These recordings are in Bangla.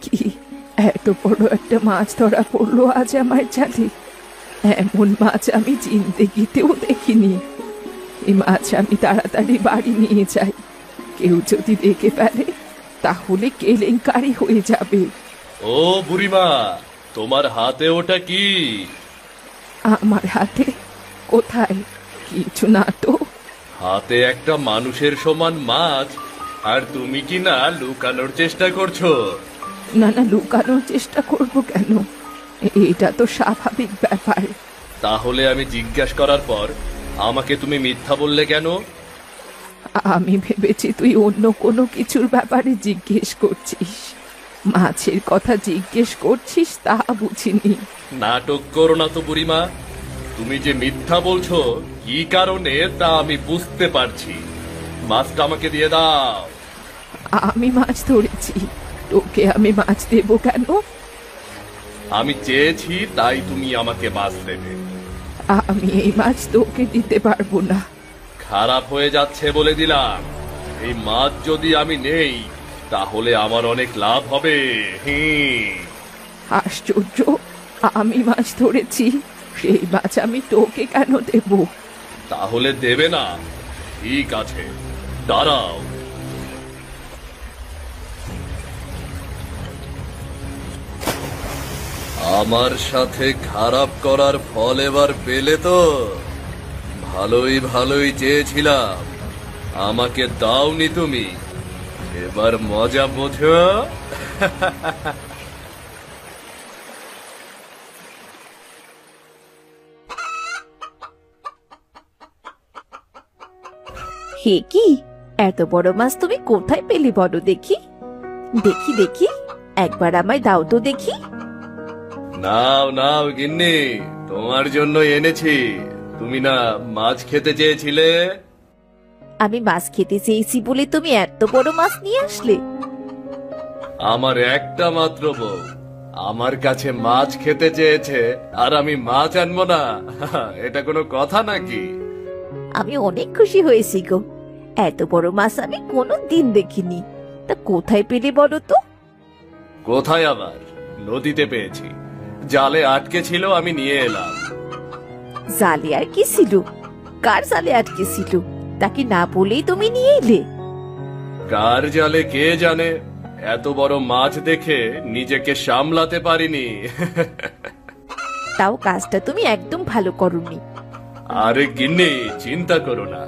কি এত বড় একটা মাছ ধরা পড়লো আজ আমার জালে! এমন মাছ আমি জিন্দেগিতেও দেখিনি। এই মাছ আমি তাড়াতাড়ি বাড়ি নিয়ে যাই, কেউ যদি দেখে ফেলে তাহলে কেলেঙ্কারি হয়ে যাবে। ও বুড়িমা, তোমার হাতে ওটা কি? আমার হাতে? কোথায়? কিছু না তো। হাতে একটা মানুষের সমান মাছ, আর তুমি কি না লুকানোর চেষ্টা করছো? না না, লুকানোর চেষ্টা করব কেন? এটা তো স্বাভাবিক ব্যাপার। তাহলে আমি জিজ্ঞাসা করার পর আমাকে তুমি মিথ্যা বললে কেন? আমি ভেবেছি তুই অন্য কোনো কিছুর ব্যাপারে জিজ্ঞেস করছিস, মাছের কথা জিজ্ঞেস করছিস তা বুঝিনি। নাটক করো না তো বুড়িমা, তুমি যে মিথ্যা বলছো কি কারণে তা আমি বুঝতে পারছি। মাছটা আমাকে দিয়ে দাও। আমি মাছ ধরেছি, তোকে আমি মাছ দেবো কেন? আমি চেয়েছি তাই তুমি আমাকে মাছ দেবে। আমি এই মাছ তোকে দিতে পারবো না। খারাপ হয়ে যাচ্ছে বলে দিলাম। এই মাছ যদি আমি নেই তাহলে আমার অনেক লাভ হবে। আশ্চর্য, আমি মাছ ধরেছি, সেই মাছ আমি তোকে কেন দেব? তাহলে দেবে না? ঠিক আছে, দাঁড়াও। আমার সাথে খারাপ করার ফল এবার পেলে তো? ভালোই ভালোই চেয়েছিলাম, আমাকে দাওনি তুমি, এবার মজা বোঝো। হে কি, এত বড় মাছ তুমি কোথায় পেলে বলো দেখি? দেখি দেখি, একবার আমায় দাও তো দেখি। নাও নাও গিন্নি, তোমার জন্য এনেছি। তুমি না মাছ খেতে চেয়েছিলে? আমি মাছ খেতে চেয়েছি বলে তুমি এত বড় মাছ নিয়ে আসলে? আমার একটা মাত্র বউ আমার কাছে মাছ খেতে চেয়েছে আর আমি মাছ আনবো না? এটা কোনো কথা নাকি? আমি অনেক খুশি হয়েছি গো, এত বড় মাছ আমি কোনো দিন দেখিনি। তা কোথায় পেলে বলো তো? কোথায় আবার, নদীতে পেয়েছি, জালে আটকে ছিল, আমি নিয়ে এলাম। জালে আর কি ছিল? কার জালে আটকে ছিল তাকে না বলেই তুমি নিয়ে এলে? কার জালে কে জানে, এত বড় মাছ দেখে নিজেকে সামলাতে পারিনি। তাও কাজটা তুমি একদম ভালো করোনি। আরে গিন্নি, চিন্তা করো না,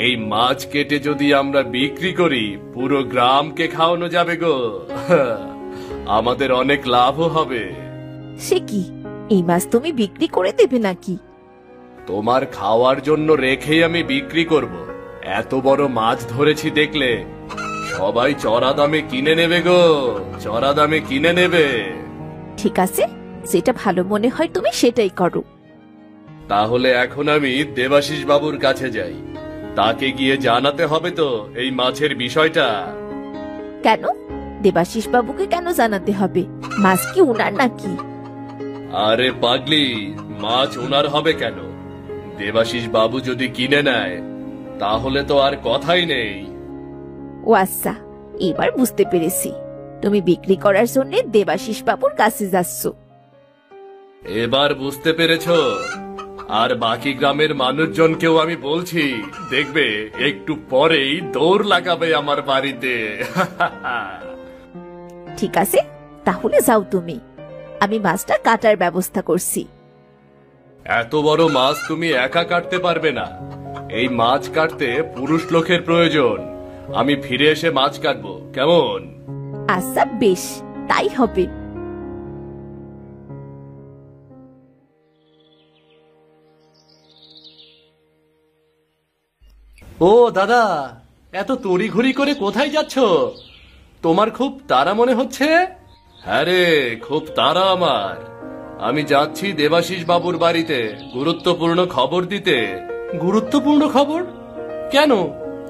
এই মাছ কেটে যদি আমরা বিক্রি করি পুরো গ্রামকে খাওয়ানো যাবে গো। আমাদের অনেক লাভও হবে। সে কি, এই মাছ তুমি বিক্রি করে দেবে নাকি? তোমার খাওয়ার জন্য রেখেই আমি বিক্রি করব। এত বড় মাছ ধরেছি দেখলে সবাই চড়া দামে কিনে নেবে গো, চড়া দামে কিনে নেবে। ঠিক আছে, যেটা ভালো মনে হয় তুমি সেটাই করো। তাহলে এখন আমি দেবাশিস বাবুর কাছে যাই, তাকে গিয়ে জানাতে হবে তো এই মাছের বিষয়টা। কেন? দেবাশিস বাবুকে কেন জানাতে হবে? মাছ কি উনার নাকি? আরে পাগলি, মাছ ওনার হবে কেন? দেবাশিস বাবু যদি কিনে নেয় তাহলে তো আর কথাই নেই। ও আচ্ছা, এবার বুঝতে পেরেছি, তুমি বিক্রি করার জন্য দেবাশিস বাবুর কাছে যাচ্ছ। এবার বুঝতে পেরেছো? আর বাকি গ্রামের মানুষজনকেও আমি বলছি, দেখবে একটু পরেই দৌড় লাগাবে আমার বাড়িতে। ঠিক আছে, তাহলে যাও তুমি, আমি মাছটা কাটার ব্যবস্থা করছি। এত বড় মাছ তুমি একা কাটতে পারবে না, এই মাছ কাটতে পুরুষ লোকের প্রয়োজন। আমি ফিরে এসে মাছ কাটবো, কেমন? আচ্ছা বেশ, তাই হবে। ও দাদা, এত তড়িঘড়ি করে কোথায় যাচ্ছ? তোমার খুব তাড়া মনে হচ্ছে। হ্যাঁ রে, খুব তাড়া আমার। আমি যাচ্ছি দেবাশিস বাবুর বাড়িতে গুরুত্বপূর্ণ খবর দিতে। গুরুত্বপূর্ণ খবর? কেন,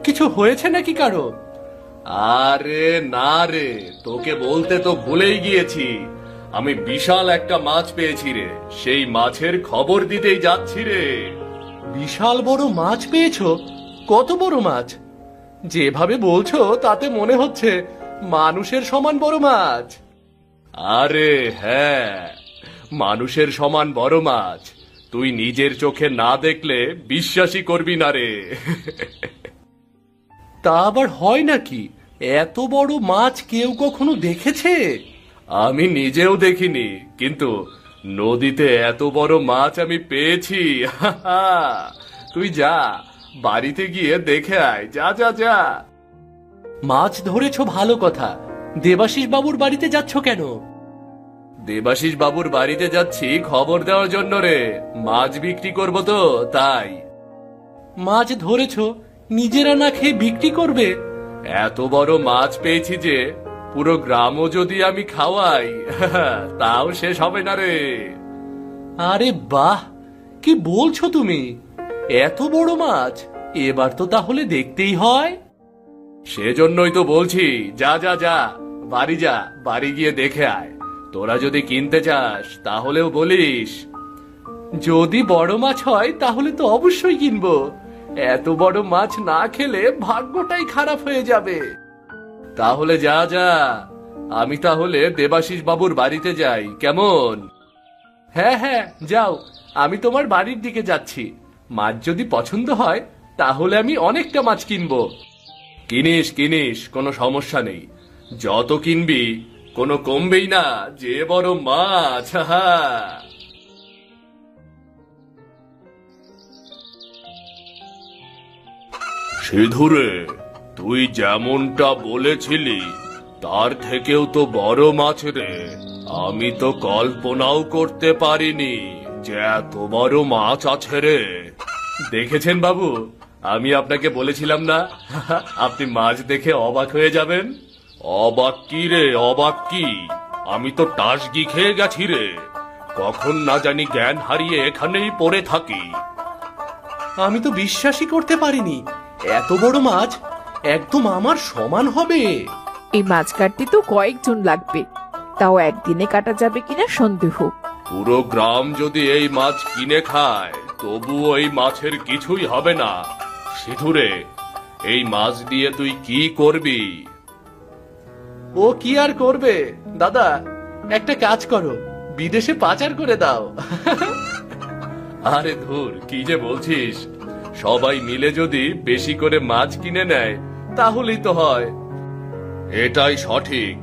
কিছু হয়েছে নাকি কারো? আরে না রে, তোকে বলতে তো ভুলেই গিয়েছি, আমি বিশাল একটা মাছ পেয়েছি রে, সেই মাছের খবর দিতেই যাচ্ছি রে। বিশাল বড় মাছ পেয়েছো? কত বড় মাছ? যেভাবে বলছো তাতে মনে হচ্ছে মানুষের সমান বড় মাছ? আরে হ্যাঁ, মানুষের সমান বড় মাছ। তুই নিজের চোখে না দেখলে বিশ্বাসই করবি না রে। তা আবার হয় নাকি? এত বড় মাছ কেউ কখনো দেখেছে? আমি নিজেও দেখিনি, কিন্তু নদীতে এত বড় মাছ আমি পেয়েছি। তুই যা, বাড়িতে গিয়ে দেখে আয়। যা যা যা। মাছ ধরেছ ভালো কথা, দেবাশিস বাবুর বাড়িতে যাচ্ছ কেন? দেবাশিস বাবুর বাড়িতে যাচ্ছি খবর দেওয়ার জন্য রে। মাছ বিক্রি করব তো, তাই। মাছ ধরেছ, নিজেরা না খেয়ে বিক্রি করবে? এত বড় মাছ পেয়েছি যে পুরো গ্রামও যদি আমি খাওয়াই তাও শেষ হবে না রে। আরে বাহ, কি বলছো তুমি? এত বড় মাছ এবার তো তাহলে দেখতেই হয়। সেজন্যই তো বলছি, যা যা যা, বাড়ি যা, বাড়ি গিয়ে দেখে আয়। তোরা যদি কিনতে চাস তাহলেও বলিস। যদি বড় মাছ হয় তাহলে তো অবশ্যই কিনবো। এত বড় মাছ না খেলে ভাগ্যটাই খারাপ হয়ে যাবে। তাহলে যা যা, আমি তাহলে দেবাশিস বাবুর বাড়িতে যাই, কেমন? হ্যাঁ হ্যাঁ যাও, আমি তোমার বাড়ির দিকে যাচ্ছি। মাছ যদি পছন্দ হয় তাহলে আমি অনেকটা মাছ কিনবো। কিনিস কিনিস, কোনো সমস্যা নেই। যত কিনবি কোনো কমবেই না, যে বড় মাছ। সিধুরে, তুই যেমনটা বলেছিলি তার থেকেও তো বড় মাছ রে। আমি তো কল্পনাও করতে পারিনি যে এত বড় মাছ আছে রে। দেখেছেন বাবু, আমি আপনাকে বলেছিলাম না আপনি মাছ দেখে অবাক হয়ে যাবেন। অবাক কি রে, অবাক কি? আমি তো টাসগি খেয়ে গেছি রে। কখন না জানি জ্ঞান হারিয়ে এখানেই পড়ে থাকি। আমি তো বিশ্বাসই করতে পারিনি এত বড় মাছ একদম আমার সমান হবে। এই মাছ কাটতে তো কয়েকজন লাগবে, তাও একদিনে কাটা যাবে কিনা সন্দেহ। পুরো গ্রাম যদি এই মাছ কিনে খায় তবুও এই মাছের কিছুই হবে না। সিধুরে, এই মাছ দিয়ে তুই কি করবি? ও কি আর করবে দাদা, একটা কাজ করো, বিদেশে পাচার করে দাও। আরে ধুর, কি যে বলছিস? সবাই মিলে যদি বেশি করে মাছ কিনে নেয় তাহলেই তো হয়। এটাই সঠিক।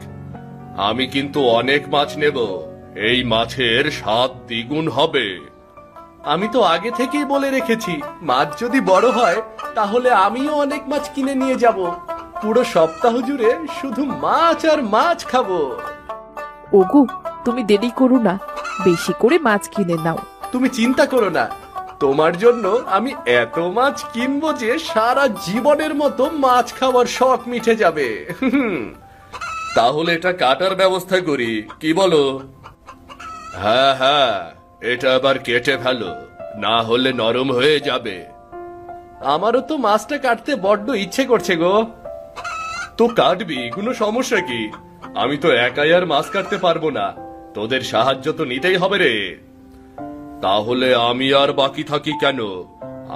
আমি কিন্তু অনেক মাছ নেব, এই মাছের স্বাদ দ্বিগুণ হবে। আমি তো আগে থেকেই বলে রেখেছি, মাছ যদি বড় হয় তাহলে আমিও অনেক মাছ কিনে নিয়ে যাব। পুরো সপ্তাহ জুড়ে শুধু মাছ আর মাছ খাবো। ওগো, তুমি দেরি করো না, বেশি করে মাছ কিনে নাও। তুমি চিন্তা করো না, তোমার জন্য আমি এত মাছ কিনবো যে সারা জীবনের মতো মাছ খাওয়ার শখ মিটে যাবে। তাহলে এটা কাটার ব্যবস্থা করি, কি বলো? হ্যাঁ হ্যাঁ, এটা আবার কেটে ফেলো, না হলে নরম হয়ে যাবে। আমারও তো মাছটা কাটতে বড্ড ইচ্ছে করছে গো। তো কাটবি, কোনো সমস্যা কি? আমি তো একাই আর মাছ কাটতে পারবো না, তোদের সাহায্য তো নিতেই হবে রে। তাহলে আমি আর বাকি থাকি কেন?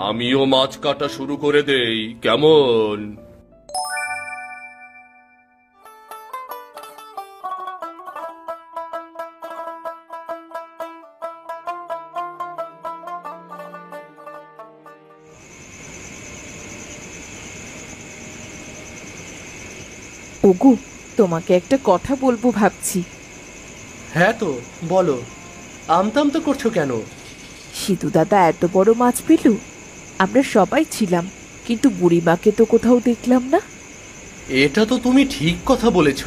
আমিও মাছ কাটা শুরু করে দেই, কেমন? ওগো, তোমাকে একটা কথা বলবো ভাবছি। হ্যাঁ তো বলো, আমতাম তো করছো কেন? সিধু দাদা এত বড় মাছ পেল, আমরা সবাই ছিলাম, কিন্তু বুড়িমাকে তো কোথাও দেখলাম না। এটা তো তুমি ঠিক কথা বলেছ।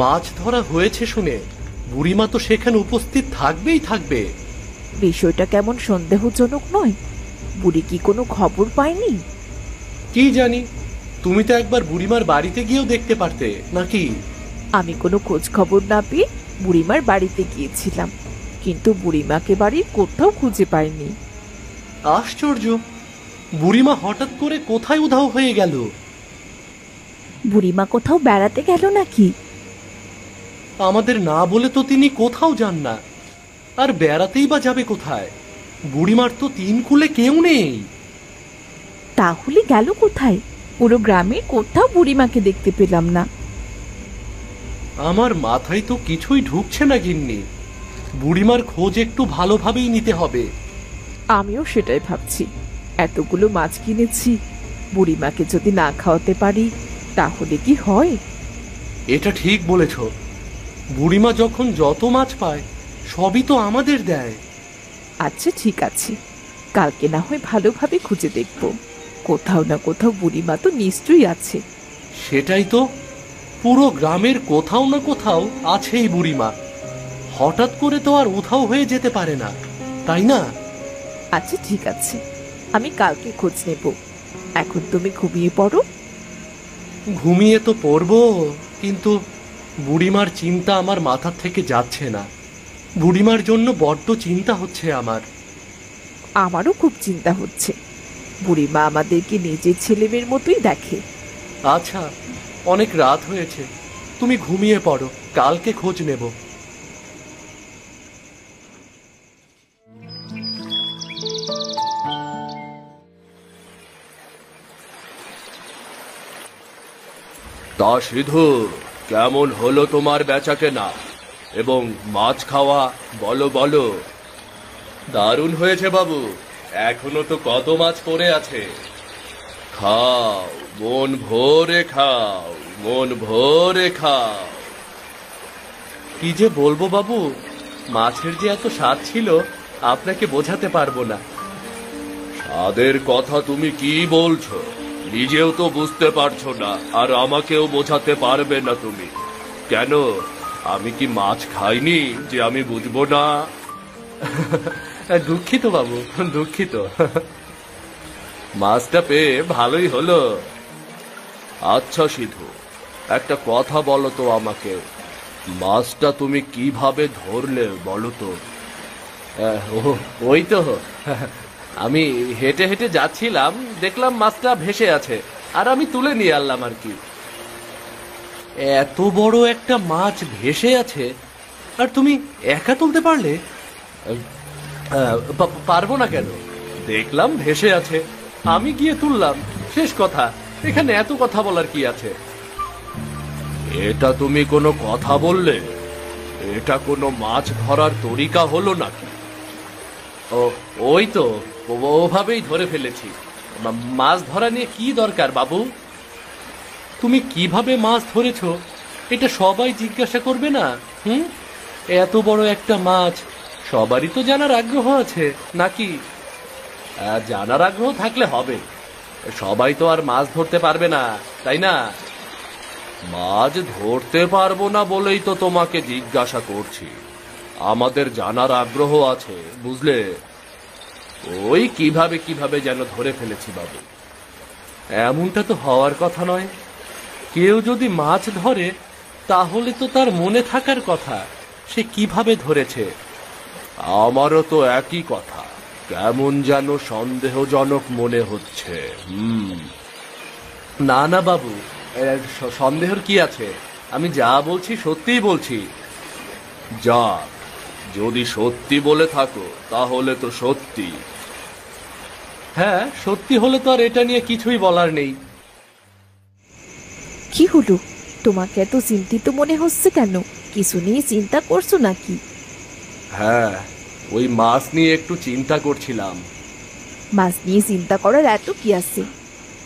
মাছ ধরা হয়েছে শুনে বুড়িমা তো সেখানে উপস্থিত থাকবেই থাকবে। বিষয়টা কেমন সন্দেহজনক নয়? বুড়ি কি কোনো খবর পায়নি? কি জানি, তুমি তো একবার বুড়িমার বাড়িতে গিয়েও দেখতে পারতে নাকি? আমি কোনো খোঁজ খবর না পেয়ে বুড়িমার বাড়িতে গিয়েছিলাম, কিন্তু বুড়িমাকে বাড়ির কোথাও খুঁজে পাইনি। আশ্চর্য, বুড়িমা হঠাৎ করে কোথায় উধাও হয়ে গেল? বুড়িমা কোথাও বেড়াতে গেল নাকি? আমাদের না বলে তো তিনি কোথাও যান না, আর বেড়াতেই বা যাবে কোথায়? বুড়িমার তো তিন কুলে কেউ নেই। তাহলে গেল কোথায়? পুরো গ্রামে কোথাও বুড়িমাকে দেখতে পেলাম না। আমার মাথায় তো কিছুই ঢুকছে না গিন্নি। বুড়িমার খোঁজ একটু ভালোভাবেই নিতে হবে। আমিও সেটাই ভাবছি। এতগুলো মাছ কিনেছি, বুড়িমাকে যদি না খাওয়াতে পারি তাহলে কি হয়? এটা ঠিক বলেছ। বুড়িমা যখন যত মাছ পায় সবই তো আমাদের দেয়। আচ্ছা ঠিক আছে, কালকে না হয় ভালোভাবে খুঁজে দেখব। কোথাও না কোথাও বুড়িমা তো নিশ্চয়ই আছে। সেটাই তো, পুরো গ্রামের কোথাও না কোথাও আছেই বুড়িমা। হঠাৎ করে তো আর উধাও হয়ে যেতে পারে না, তাই না? আচ্ছা ঠিক আছে, আমি কালকে খোঁজ নেব। এখন তুমি ঘুমিয়ে পড়ো। ঘুমিয়ে তো পড়বো, কিন্তু বুড়িমার চিন্তা আমার মাথা থেকে যাচ্ছে না। বুড়িমার জন্য বড্ড চিন্তা হচ্ছে আমার। আমারও খুব চিন্তা হচ্ছে। বুড়িমা আমাদেরকে নিজের ছেলেমেয়ের মতোই দেখে। আচ্ছা, অনেক রাত হয়েছে, তুমি ঘুমিয়ে পড়ো, কালকে খোঁজ নেব। তা সিধু, কেমন হলো তোমার বেচাকেনা এবং মাছ খাওয়া? বলো বলো। দারুণ হয়েছে বাবু, এখনো তো কত মাছ পড়ে আছে। খাও, মন ভরে খাও, মন ভরে খাও। কি যে বলবো বাবু, মাছের যে এত স্বাদ ছিল আপনাকে বোঝাতে পারবো না। স্বাদের কথা তুমি কি বলছো? নিজেও তো বুঝতে পারছো না, আর আমাকেও বোঝাতে পারবে না তুমি। কেন, আমি কি মাছ খাইনি যে আমি বুঝবো না? দুঃখিত বাবু, দুঃখিত। মাছটা পেয়ে ভালোই হলো। আচ্ছা সিধু, একটা কথা বলো তো আমাকে, মাছটা তুমি কিভাবে ধরলে বলো তো? ওই তো, আমি হেঁটে হেঁটে যাচ্ছিলাম, দেখলাম মাছটা ভেসে আছে, আর আমি তুলে নিয়ে আনলাম আর কি। এত বড় একটা মাছ ভেসে আছে আর তুমি একা তুলতে পারলে? পারবো না কেন, দেখলাম ভেসে আছে, আমি গিয়ে তুললাম, শেষ কথা। এখানে এত কথা বলার কি আছে? এটা তুমি কোনো কথা বললে? এটা কোনো মাছ ধরার তরিকা হলো নাকি? ও, ওই তো, ওভাবেই ধরে ফেলেছি। মাছ ধরা নিয়ে কি দরকার বাবু? তুমি কিভাবে মাছ ধরেছো এটা সবাই জিজ্ঞাসা করবে না? এত বড় একটা মাছ, সবারই তো জানার আগ্রহ আছে নাকি? জানার আগ্রহ থাকলে হবে, সবাই তো আর মাছ ধরতে পারবে না, তাই না? মাছ ধরতে পারবো না বলেই তো তোমাকে জিজ্ঞাসা করছি। আমাদের জানার আগ্রহ আছে, বুঝলে? ওই কিভাবে কিভাবে যেন ধরে ফেলেছি বাবু। এমনটা তো হওয়ার কথা নয়। কেউ যদি মাছ ধরে তাহলে তো তার মনে থাকার কথা সে কিভাবে ধরেছে। আমারও তো একই কথা, কেমন যেন সন্দেহজনক মনে হচ্ছে। না না বাবু, সন্দেহের কি আছে? আমি যা বলছি সত্যিই বলছি। যা, যদি সত্যি বলে থাকো তাহলে তো সত্যি। হ্যাঁ, সত্যি হলে তো আর এটা নিয়ে কিছুই বলার নেই। কি হলো, তোমাকে এত চিন্তিত মনে হচ্ছে কেন? কিছু নিয়ে চিন্তা করছো নাকি? হ্যাঁ, ওই মাছ নিয়ে একটু চিন্তা করছিলাম। মাছ নিয়ে চিন্তা করার এত কি আছে?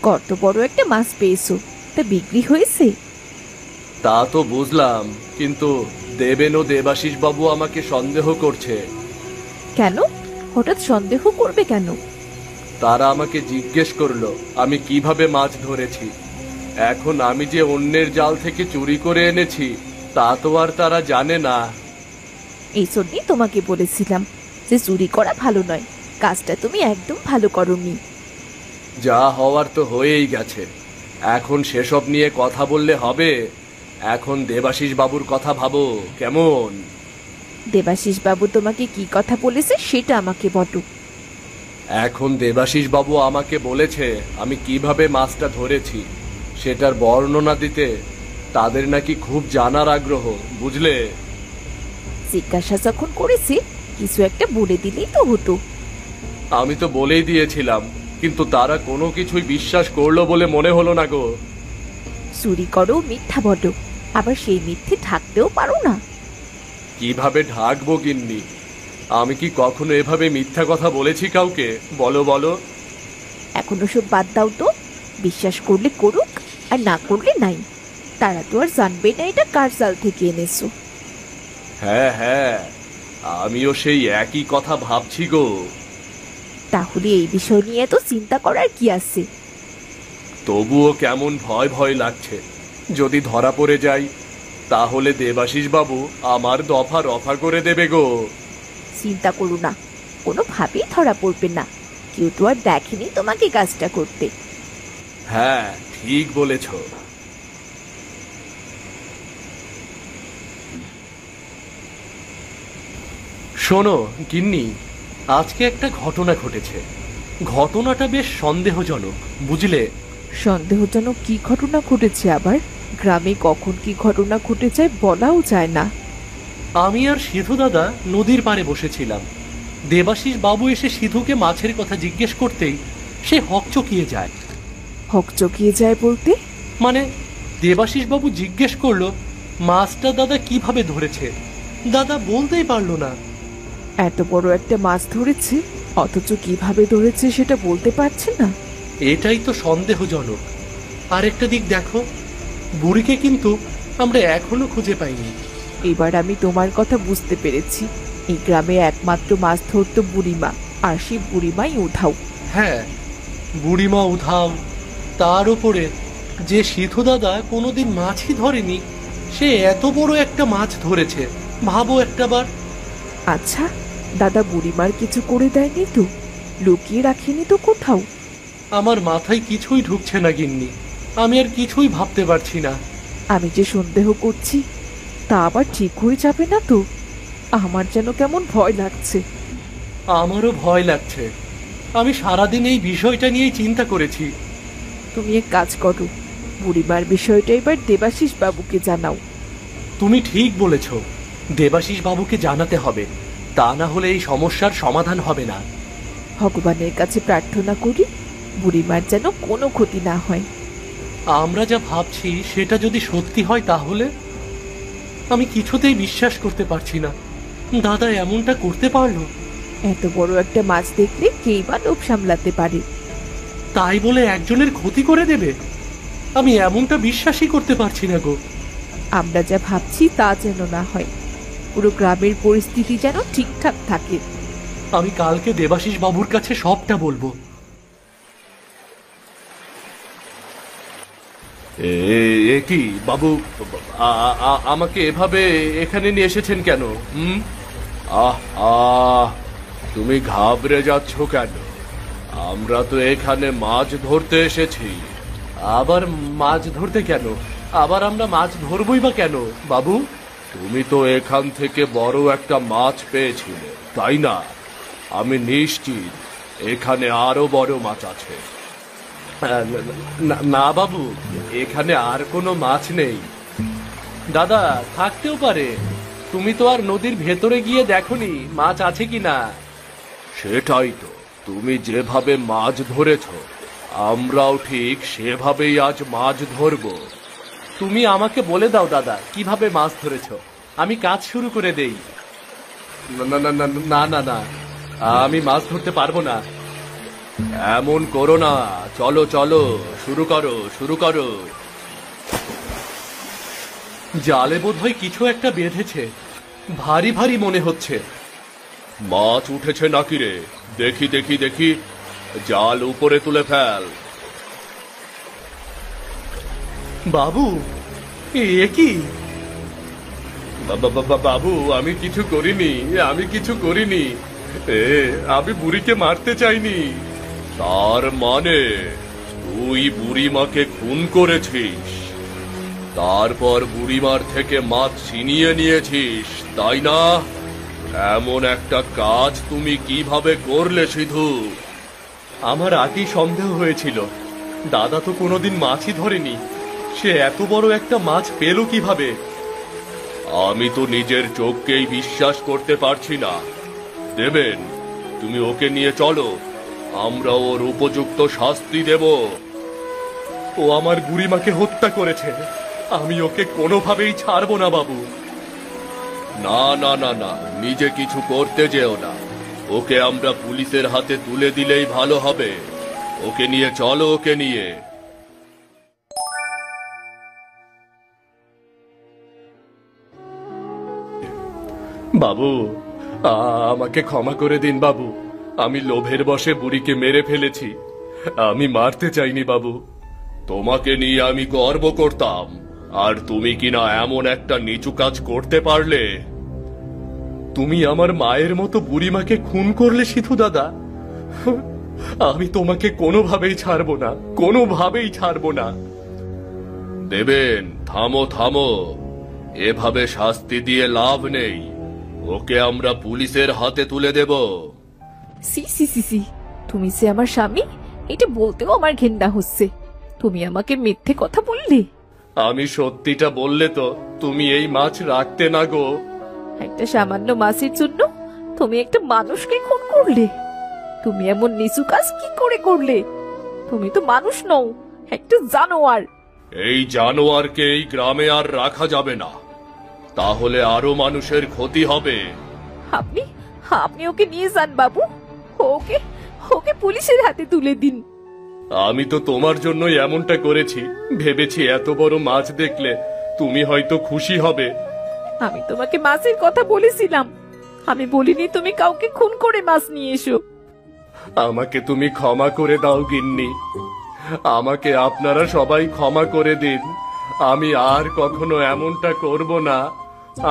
কত বড় একটা মাছ পেয়েছো, তা বিক্রি হয়েছে? তা তো বুঝলাম, কিন্তু দেবেন ও দেবাশিস বাবু আমাকে সন্দেহ করছে। কেন? হঠাৎ সন্দেহ করবে কেন? তারা আমাকে জিজ্ঞেস করলো আমি কিভাবে মাছ ধরেছি। এখন আমি যে অন্যের জাল থেকে চুরি করে এনেছি তা তো আর তারা জানে না। এই জন্যই তোমাকে বলেছিলাম যে চুরি করা ভালো নয়, কাজটা তুমি একদম ভালো করোনি। যা হওয়ার তো হয়েই গেছে, এখন সেসব নিয়ে কথা বললে হবে? এখন দেবাশিস বাবুর কথা ভাবো, কেমন? দেবাশিস বাবু তোমাকে কি কথা বলেছে সেটা আমাকে বলো। এখন দেবাশিস বাবু আমাকে বলেছে আমি কিভাবে মাছটা ধরেছি সেটার বর্ণনা দিতে তাদের নাকি খুব জানার আগ্রহ, বুঝলে? জিজ্ঞাসা যখন করেছে কিছু একটা বলে দিলেই তো হতো। আমি তো বলেই দিয়েছিলাম, কিন্তু তারা কোনো কিছুই বিশ্বাস করলো বলে মনে হলো না গো। চুরি করো, মিথ্যা বলো, আবার সেই মিথ্যে ঢাকতেও পারো না। কিভাবে ঢাকবো গিন্নি? আমি কি কখনো এভাবে মিথ্যা কথা বলেছি কাউকে? বলো বলো। এখন ওসব বাদ দাও তো। বিশ্বাস করলে করুক, আর না করলে নাই। তারা তো আর জানবে না এটা কার জাল থেকে এনেছো। হ্যাঁ হ্যাঁ, আমিও সেই একই কথা ভাবছি গো। তাহলে এই বিষয় নিয়ে এত চিন্তা করার কি আছে? তবুও কেমন ভয় ভয় লাগছে। যদি ধরা পড়ে যাই তাহলে দেবাশিস বাবু আমার দফা রফা করে দেবে গো। চিন্তা করো না, কোনোভাবেই ধরা পড়বে না। কেউ তো আর দেখেনি তোমাকে কাজটা করতে। হ্যাঁ, ঠিক বলেছ। শোনো গিন্নি, আজকে একটা ঘটনা ঘটেছে। ঘটনাটা বেশ সন্দেহজনক, বুঝলে? সন্দেহজনক কি ঘটনা ঘটেছে আবার? গ্রামে কখন কি ঘটনা ঘটে যায় বলাও যায় না। আমি আর সিধু দাদা নদীর পাড়ে বসেছিলাম। দেবাশিস বাবু এসে সিধুকে মাছের কথা জিজ্ঞেস করতেই সে হকচকিয়ে যায়। হকচকিয়ে যায় বলতে? মানে দেবাশিস বাবু জিজ্ঞেস করলো মাছটা দাদা কিভাবে ধরেছে। দাদা বলতেই পারলো না। এত বড় একটা মাছ ধরেছে, অথচ কিভাবে ধরেছে সেটা বলতে পারছে না। এটাই তো সন্দেহজনক। আর একটা দিক দেখো, বুড়িকে কিন্তু আমরা এখনো খুঁজে পাইনি। এবার আমি তোমার কথা বুঝতে পেরেছি। এই গ্রামে একমাত্র মাছ ধরতো বুড়িমা, আর সেই বুড়িমাই উধাও। হ্যাঁ, বুড়িমা উধাও, তার উপরে যে সিধু দাদা কোনোদিন মাছই ধরেনি, সে এত বড় একটা মাছ ধরেছে। ভাবো একটাবার। আচ্ছা, দাদা বুড়িমার কিছু করে দেয়নি তো? লুকিয়ে রাখেনি তো কোথাও? আমার মাথায় কিছুই ঢুকছে না গিন্নি, আমি আর কিছুই ভাবতে পারছি না। আমি যে সন্দেহ করছি তা আবার ঠিক হয়ে যাবে না তো? আমার যেন কেমন ভয় লাগছে। আমারও ভয় লাগছে। আমি সারাদিন এই বিষয়টা নিয়েই চিন্তা করেছি। তুমি এক কাজ করো, বুড়িমার বিষয়টা এবার দেবাশিস বাবুকে জানাও। তুমি ঠিক বলেছ, দেবাশিস বাবুকে জানাতে হবে। তা না হলে এই সমস্যার সমাধান হবে না। ভগবানের কাছে প্রার্থনা করি বুড়িমার যেন কোনো ক্ষতি না হয়। আমরা যা ভাবছি সেটা যদি সত্যি হয় তাহলে? আমি কিছুতেই বিশ্বাস করতে পারছি না দাদা এমনটা করতে পারলো। এত বড় একটা মাছ দেখলে কেই বা লোভ সামলাতে পারে? তাই বলে একজনের ক্ষতি করে দেবে? আমি এমনটা বিশ্বাসই করতে পারছি না গো। আমরা যা ভাবছি তা যেন না হয়। পুরো গ্রামের পরিস্থিতি যেন ঠিকঠাক থাকে। আমি কালকে দেবাশিস বাবুর কাছে সবটা বলবো। এ কি বাবু, আমাকে এভাবে এখানে নিয়ে এসেছেন কেন? তুমি ঘাবড়ে যাচ্ছ কেন? আমরা তো এখানে মাছ ধরতে এসেছি। আবার মাছ ধরতে কেন? আবার আমরা মাছ ধরবই বা কেন বাবু? তুমি তো এখান থেকে বড় একটা মাছ পেয়েছিলে, তাই না? আমি নিশ্চিত এখানে আরো বড় মাছ আছে। না বাবু, এখানে আর কোনো মাছ নেই। দাদা, থাকতেও পারে। তুমি তো আর নদীর ভেতরে গিয়ে দেখোনি মাছ আছে কিনা। সেটাই তো, তুমি যেভাবে মাছ ধরেছ আমরাও ঠিক সেভাবেই আজ মাছ ধরব। তুমি আমাকে বলে দাও দাদা, কিভাবে মাছ ধরেছ, আমি কাজ শুরু করে দেই। না না না না না না, আমি মাছ ধরতে পারবো না। এমন করো না, চলো চলো, শুরু করো শুরু করো। জালে বোধহয় কিছু একটা বেঁধেছে, ভারী ভারী মনে হচ্ছে। মাছ উঠেছে নাকি রে? দেখি দেখি দেখি, জাল উপরে তুলে ফেল। বাবু, এ কি? বাবু, আমি কিছু করিনি, আমি কিছু করিনি। আমি বুড়িকে মারতে চাইনি। তার মানে তুই বুড়িমাকে খুন করেছিস, তারপর বুড়িমার থেকে মাছ ছিনিয়ে নিয়েছিস, তাই না? এমন একটা কাজ তুমি কিভাবে করলে সিধু? আমার আগেই সন্দেহ হয়েছিল, দাদা তো কোনোদিন মাছই ধরেনি, সে এত বড় একটা মাছ পেল কিভাবে? আমি তো নিজের চোখকেই বিশ্বাস করতে পারছি না। দেবেন, তুমি ওকে নিয়ে চলো, আমরা ওর উপযুক্ত শাস্তি দেব। ও আমার বুড়িমাকে হত্যা করেছে, আমি ওকে কোনোভাবেই ছাড়বো না বাবু। না না না না, নিজে কিছু করতে যেও না। ওকে আমরা পুলিশের হাতে তুলে দিলেই ভালো হবে। ওকে নিয়ে চলো, ওকে নিয়ে। বাবু, আমাকে ক্ষমা করে দিন বাবু। আমি লোভের বশে বুড়িকে মেরে ফেলেছি। আমি মারতে চাইনি বাবু। তোমাকে নিয়ে আমি গর্ব করতাম, আর তুমি কিনা এমন একটা নিচু কাজ করতে পারলে। তুমি আমার মায়ের মতো বুড়িমাকে খুন করলে সিধু দাদা। আমি তোমাকে কোনোভাবেই ছাড়বো না, কোনোভাবেই ছাড়বো না। দেবেন, থামো থামো, এভাবে শাস্তি দিয়ে লাভ নেই। ওকে আমরা পুলিশের হাতে তুলে দেব। সি সি সি সি, তুমি যে আমার স্বামী এটা বলতেও আমার ঘেন্না হচ্ছে। তুমি আমাকে মিথ্যে কথা বললে। আমি সত্যিটা বললে তো তুমি এই মাছ রাখতে না গো। একটা সামান্য মাছের জন্য তুমি একটা মানুষকে খুন করলে। তুমি এমন নিচু কাজ কি করে করলে? তুমি তো মানুষ নও, একটা জানোয়ার। এই জানোয়ারকে এই গ্রামে আর রাখা যাবে না, তাহলে আরো মানুষের ক্ষতি হবে। আপনি আপনি ওকে নিয়ে যান বাবু। ওকে ওকে পুলিশের হাতে তুলে দিন। আমি তো তোমার জন্যই এমনটা করেছি। ভেবেছি এত বড় মাছ দেখলে তুমি হয়তো খুশি হবে। আমি তোমাকে মাছের কথা বলেছিলাম, আমি বলিনি তুমি কাউকে খুন করে মাছ নিয়ে এসো। আমাকে তুমি ক্ষমা করে দাও গিন্নি। আমাকে আপনারা সবাই ক্ষমা করে দিন। আমি আর কখনো এমনটা করব না।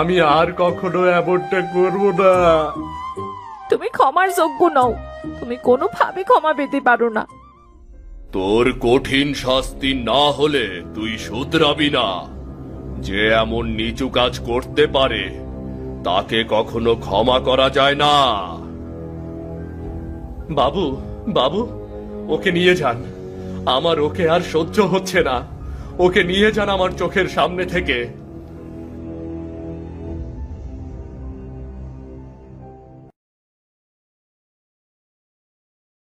আমি আর কখনো এমনটা করব না। তুমি ক্ষমার যোগ্য নও, তুমি কোনোভাবে ক্ষমা পেতে পারো না। তোর কঠিন শাস্তি না হলে তুই শুধরাবি না। যে এমন নিচু কাজ করতে পারে তাকে কখনো ক্ষমা করা যায় না। বাবু, বাবু, ওকে নিয়ে যান। আমার ওকে আর সহ্য হচ্ছে না। ওকে নিয়ে যান আমার চোখের সামনে থেকে।